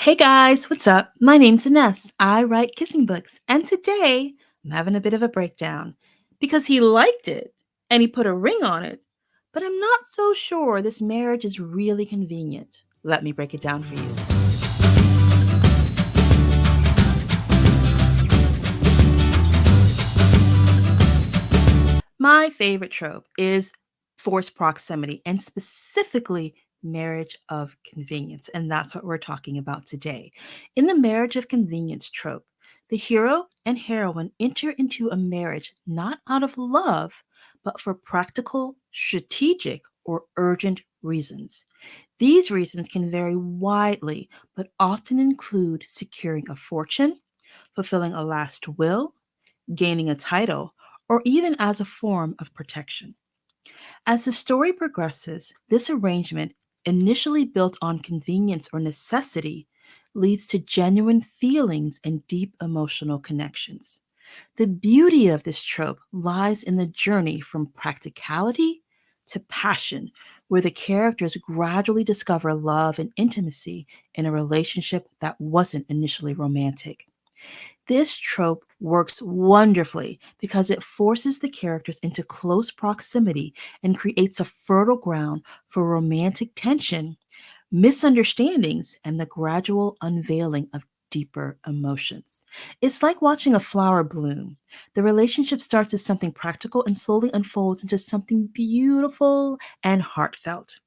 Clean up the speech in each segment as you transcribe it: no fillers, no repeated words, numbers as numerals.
Hey guys, what's up? My name's Ines. I write kissing books, and today I'm having a bit of a breakdown because he liked it and he put a ring on it, but I'm not so sure this marriage is really convenient. Let me break it down for you. My favorite trope is forced proximity and specifically marriage of convenience. And that's what we're talking about today. In the marriage of convenience trope, the hero and heroine enter into a marriage not out of love, but for practical, strategic, or urgent reasons. These reasons can vary widely, but often include securing a fortune, fulfilling a last will, gaining a title, or even as a form of protection. As the story progresses, this arrangement, initially built on convenience or necessity, leads to genuine feelings and deep emotional connections. The beauty of this trope lies in the journey from practicality to passion, where the characters gradually discover love and intimacy in a relationship that wasn't initially romantic. This trope works wonderfully because it forces the characters into close proximity and creates a fertile ground for romantic tension, misunderstandings, and the gradual unveiling of deeper emotions. It's like watching a flower bloom. The relationship starts as something practical and slowly unfolds into something beautiful and heartfelt.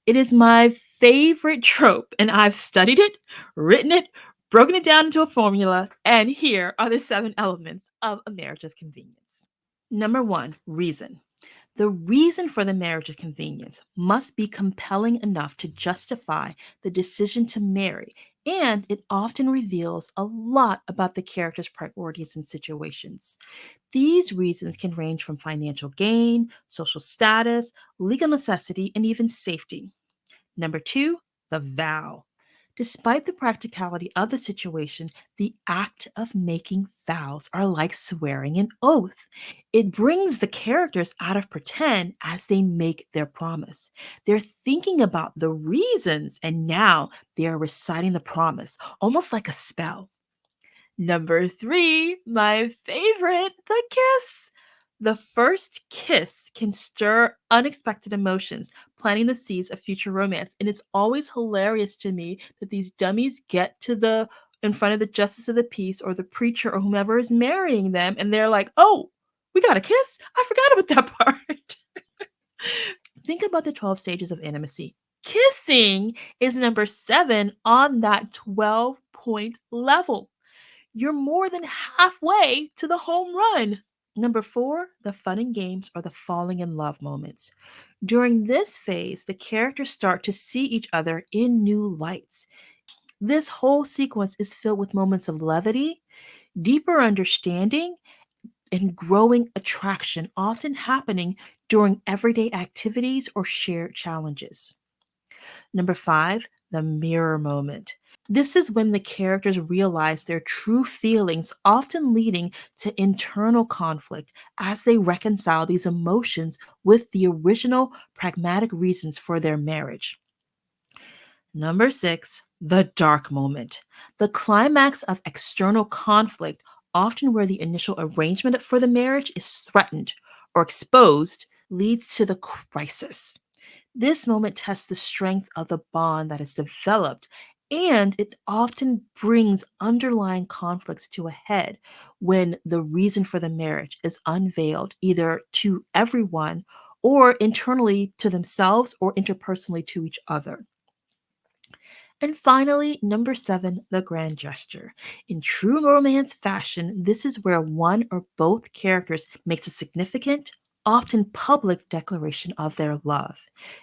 It is my favorite trope, and I've studied it, written it, broken it down into a formula, and here are the seven elements of a marriage of convenience. Number one, reason. The reason for the marriage of convenience must be compelling enough to justify the decision to marry, and it often reveals a lot about the character's priorities and situations. These reasons can range from financial gain, social status, legal necessity, and even safety. Number two, the vow. Despite the practicality of the situation, the act of making vows are like swearing an oath. It brings the characters out of pretend as they make their promise. They're thinking about the reasons, and now they are reciting the promise, almost like a spell. Number three, my favorite, the kiss. The first kiss can stir unexpected emotions, planting the seeds of future romance. And it's always hilarious to me that these dummies get to the in front of the justice of the peace or the preacher or whomever is marrying them, and they're like, "Oh, we got a kiss? I forgot about that part." Think about the 12 stages of intimacy. Kissing is number 7 on that 12-point level. You're more than halfway to the home run. Number four, the fun and games or the falling in love moments. During this phase, the characters start to see each other in new lights. This whole sequence is filled with moments of levity, deeper understanding, and growing attraction, often happening during everyday activities or shared challenges. Number five, the mirror moment. This is when the characters realize their true feelings, often leading to internal conflict as they reconcile these emotions with the original pragmatic reasons for their marriage. Number six, the dark moment. The climax of external conflict, often where the initial arrangement for the marriage is threatened or exposed, leads to the crisis. This moment tests the strength of the bond that is developed, and it often brings underlying conflicts to a head when the reason for the marriage is unveiled either to everyone or internally to themselves or interpersonally to each other. And finally, number seven, the grand gesture. In true romance fashion, this is where one or both characters makes a significant, often public declaration of their love.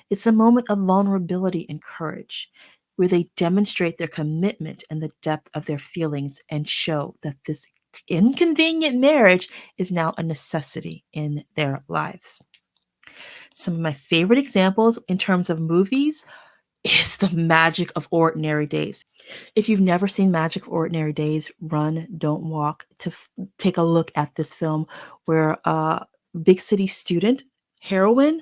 It's a moment of vulnerability and courage where they demonstrate their commitment and the depth of their feelings and show that this inconvenient marriage is now a necessity in their lives. Some of my favorite examples in terms of movies is the magic of ordinary days. If you've never seen Magic of Ordinary Days, run, don't walk to take a look at this film where a big city student heroine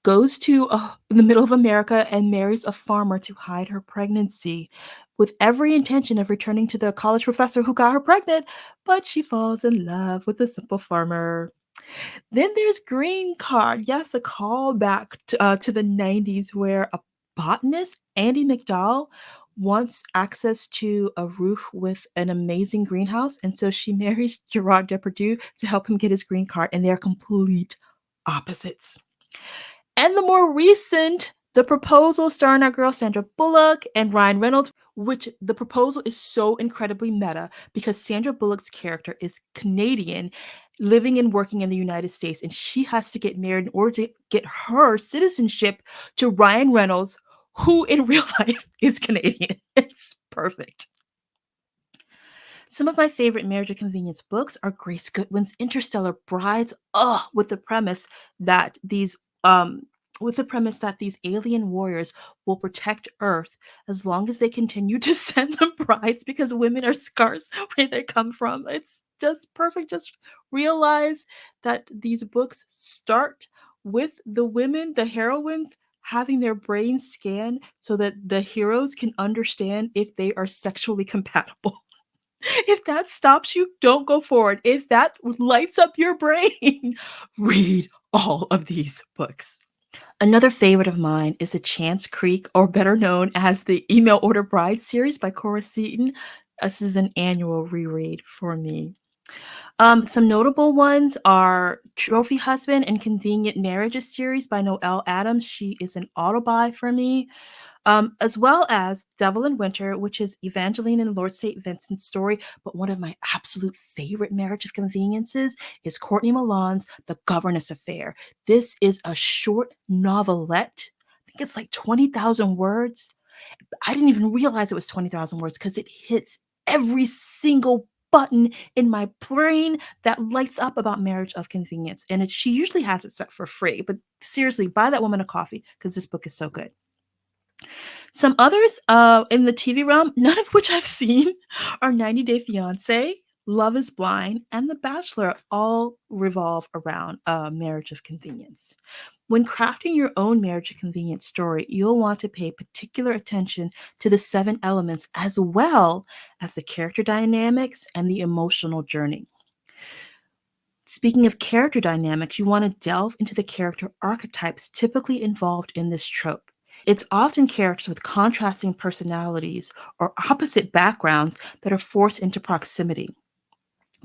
goes to in the middle of America and marries a farmer to hide her pregnancy with every intention of returning to the college professor who got her pregnant, but she falls in love with the simple farmer. Then there's Green Card. Yes, a callback to the 90s where a botanist, Andy McDowell, wants access to a roof with an amazing greenhouse. And so she marries Gerard Depardieu to help him get his green card. And they're complete opposites. And the more recent, The Proposal, starring our girl Sandra Bullock and Ryan Reynolds, which the proposal is so incredibly meta because Sandra Bullock's character is Canadian, living and working in the United States, and she has to get married in order to get her citizenship to Ryan Reynolds, who in real life is Canadian. It's perfect. Some of my favorite marriage of convenience books are Grace Goodwin's Interstellar Brides, with the premise that these alien warriors will protect Earth as long as they continue to send them brides because women are scarce where they come from. It's just perfect. Just realize that these books start with the women, the heroines, having their brains scanned so that the heroes can understand if they are sexually compatible. If that stops you, don't go forward. If that lights up your brain, read all of these books. Another favorite of mine is the Chance Creek, or better known as the Email Order Bride series by Cora Seaton. This is an annual reread for me. Some notable ones are Trophy Husband and Convenient Marriages series by Noelle Adams. She is an auto-buy for me. As well as Devil in Winter, which is Evangeline and Lord St. Vincent's story. But one of my absolute favorite marriage of conveniences is Courtney Milan's The Governess Affair. This is a short novelette. I think it's like 20,000 words. I didn't even realize it was 20,000 words because it hits every single button in my brain that lights up about marriage of convenience. And she usually has it set for free. But seriously, buy that woman a coffee because this book is so good. Some others in the TV realm, none of which I've seen, are 90 Day Fiancé, Love is Blind, and The Bachelor all revolve around a marriage of convenience. When crafting your own marriage of convenience story, you'll want to pay particular attention to the 7 elements as well as the character dynamics and the emotional journey. Speaking of character dynamics, you want to delve into the character archetypes typically involved in this trope. It's often characters with contrasting personalities or opposite backgrounds that are forced into proximity.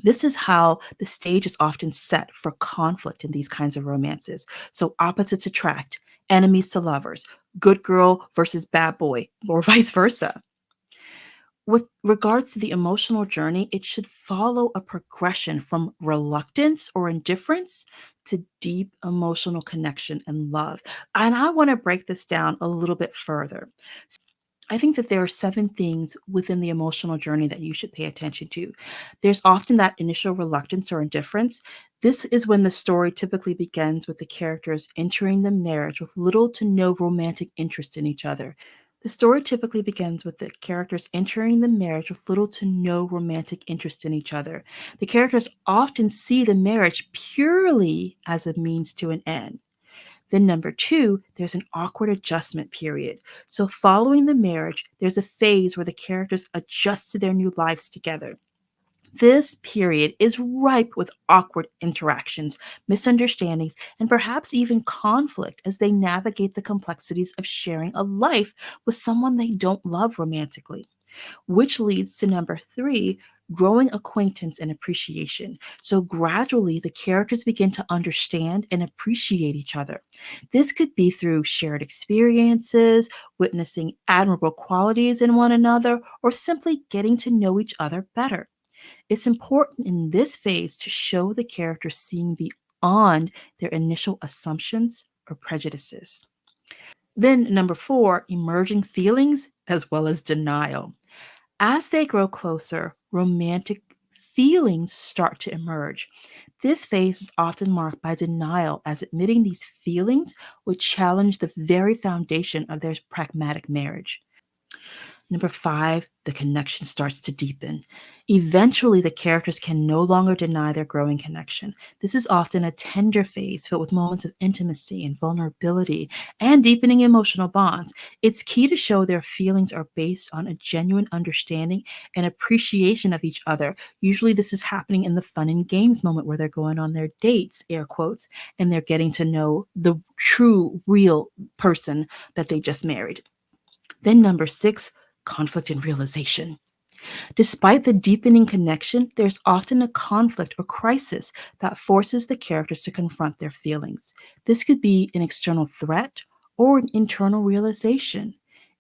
This is how the stage is often set for conflict in these kinds of romances. So opposites attract, enemies to lovers, good girl versus bad boy, or vice versa. With regards to the emotional journey, it should follow a progression from reluctance or indifference to deep emotional connection and love. And I want to break this down a little bit further. I think that there are 7 things within the emotional journey that you should pay attention to. There's often that initial reluctance or indifference. This is when the story typically begins with the characters entering the marriage with little to no romantic interest in each other. The story typically begins with the characters entering the marriage with little to no romantic interest in each other. The characters often see the marriage purely as a means to an end. Then, number 2, there's an awkward adjustment period. So, following the marriage, there's a phase where the characters adjust to their new lives together. This period is ripe with awkward interactions, misunderstandings, and perhaps even conflict as they navigate the complexities of sharing a life with someone they don't love romantically. Which leads to number 3, growing acquaintance and appreciation. So gradually, the characters begin to understand and appreciate each other. This could be through shared experiences, witnessing admirable qualities in one another, or simply getting to know each other better. It's important in this phase to show the characters seeing beyond their initial assumptions or prejudices. Then, number 4, emerging feelings as well as denial. As they grow closer, romantic feelings start to emerge. This phase is often marked by denial, as admitting these feelings would challenge the very foundation of their pragmatic marriage. Number 5, the connection starts to deepen. Eventually, the characters can no longer deny their growing connection. This is often a tender phase filled with moments of intimacy and vulnerability and deepening emotional bonds. It's key to show their feelings are based on a genuine understanding and appreciation of each other. Usually, this is happening in the fun and games moment where they're going on their dates, air quotes, and they're getting to know the true, real person that they just married. Then, number 6, conflict and realization. Despite the deepening connection, there's often a conflict or crisis that forces the characters to confront their feelings. This could be an external threat or an internal realization.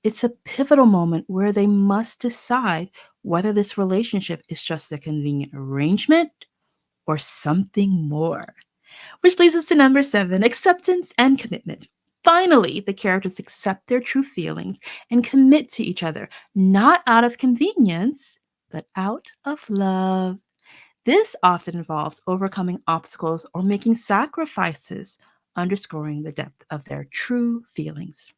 It's a pivotal moment where they must decide whether this relationship is just a convenient arrangement or something more. Which leads us to number 7, acceptance and commitment. Finally, the characters accept their true feelings and commit to each other, not out of convenience, but out of love. This often involves overcoming obstacles or making sacrifices, underscoring the depth of their true feelings.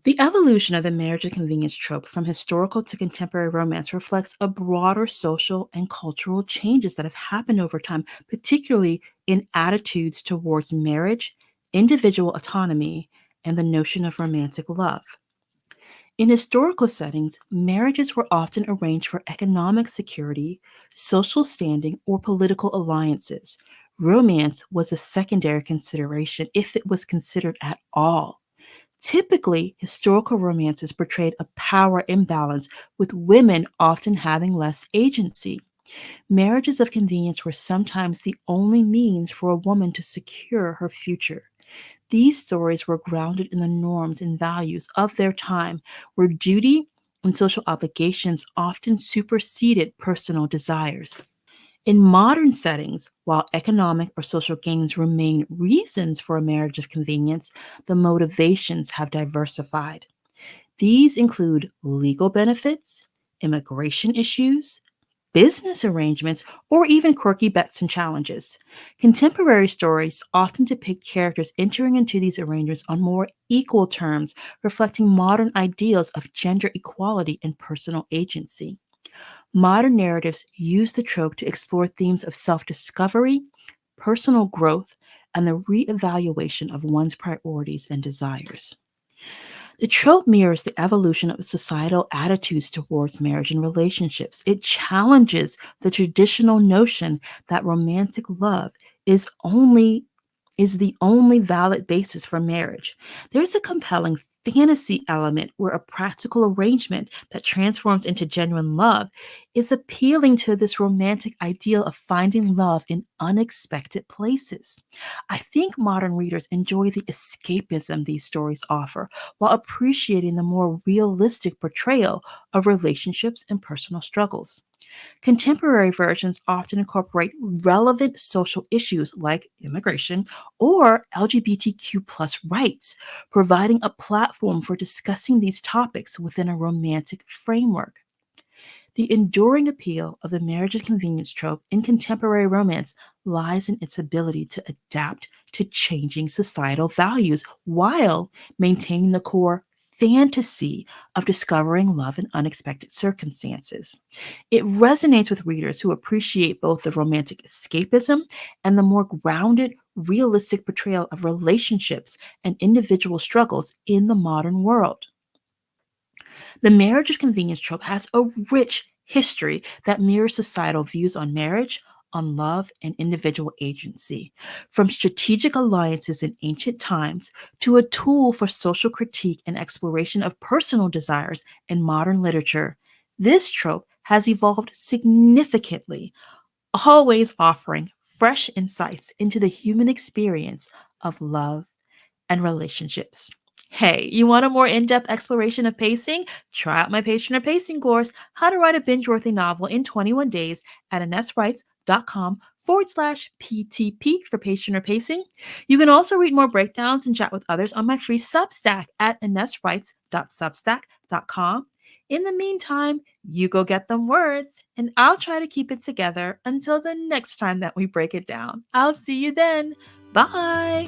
The evolution of the marriage of convenience trope from historical to contemporary romance reflects a broader social and cultural changes that have happened over time, particularly in attitudes towards marriage, individual autonomy, and the notion of romantic love. In historical settings, marriages were often arranged for economic security, social standing, or political alliances. Romance was a secondary consideration if it was considered at all. Typically, historical romances portrayed a power imbalance, with women often having less agency. Marriages of convenience were sometimes the only means for a woman to secure her future. These stories were grounded in the norms and values of their time, where duty and social obligations often superseded personal desires. In modern settings, while economic or social gains remain reasons for a marriage of convenience, the motivations have diversified. These include legal benefits, immigration issues, business arrangements, or even quirky bets and challenges. Contemporary stories often depict characters entering into these arrangements on more equal terms, reflecting modern ideals of gender equality and personal agency. Modern narratives use the trope to explore themes of self discovery, personal growth, and the reevaluation of one's priorities and desires. The trope mirrors the evolution of societal attitudes towards marriage and relationships. It challenges the traditional notion that romantic love is only is the only valid basis for marriage. There's a compelling fantasy element where a practical arrangement that transforms into genuine love is appealing to this romantic ideal of finding love in unexpected places. I think modern readers enjoy the escapism these stories offer while appreciating the more realistic portrayal of relationships and personal struggles. Contemporary versions often incorporate relevant social issues like immigration or LGBTQ plus rights, providing a platform for discussing these topics within a romantic framework. The enduring appeal of the marriage of convenience trope in contemporary romance lies in its ability to adapt to changing societal values while maintaining the core fantasy of discovering love in unexpected circumstances. It resonates with readers who appreciate both the romantic escapism and the more grounded, realistic portrayal of relationships and individual struggles in the modern world. The marriage of convenience trope has a rich history that mirrors societal views on marriage, on love, and individual agency. From strategic alliances in ancient times to a tool for social critique and exploration of personal desires in modern literature, this trope has evolved significantly, always offering fresh insights into the human experience of love and relationships. Hey, you want a more in depth exploration of pacing? Try out my Patient or Pacing course, How to Write a Binge Worthy Novel in 21 Days at AnessWrites.com/PTP for Patient or Pacing. You can also read more breakdowns and chat with others on my free Substack at AnessWrites.substack.com. In the meantime, you go get them words, and I'll try to keep it together until the next time that we break it down. I'll see you then. Bye.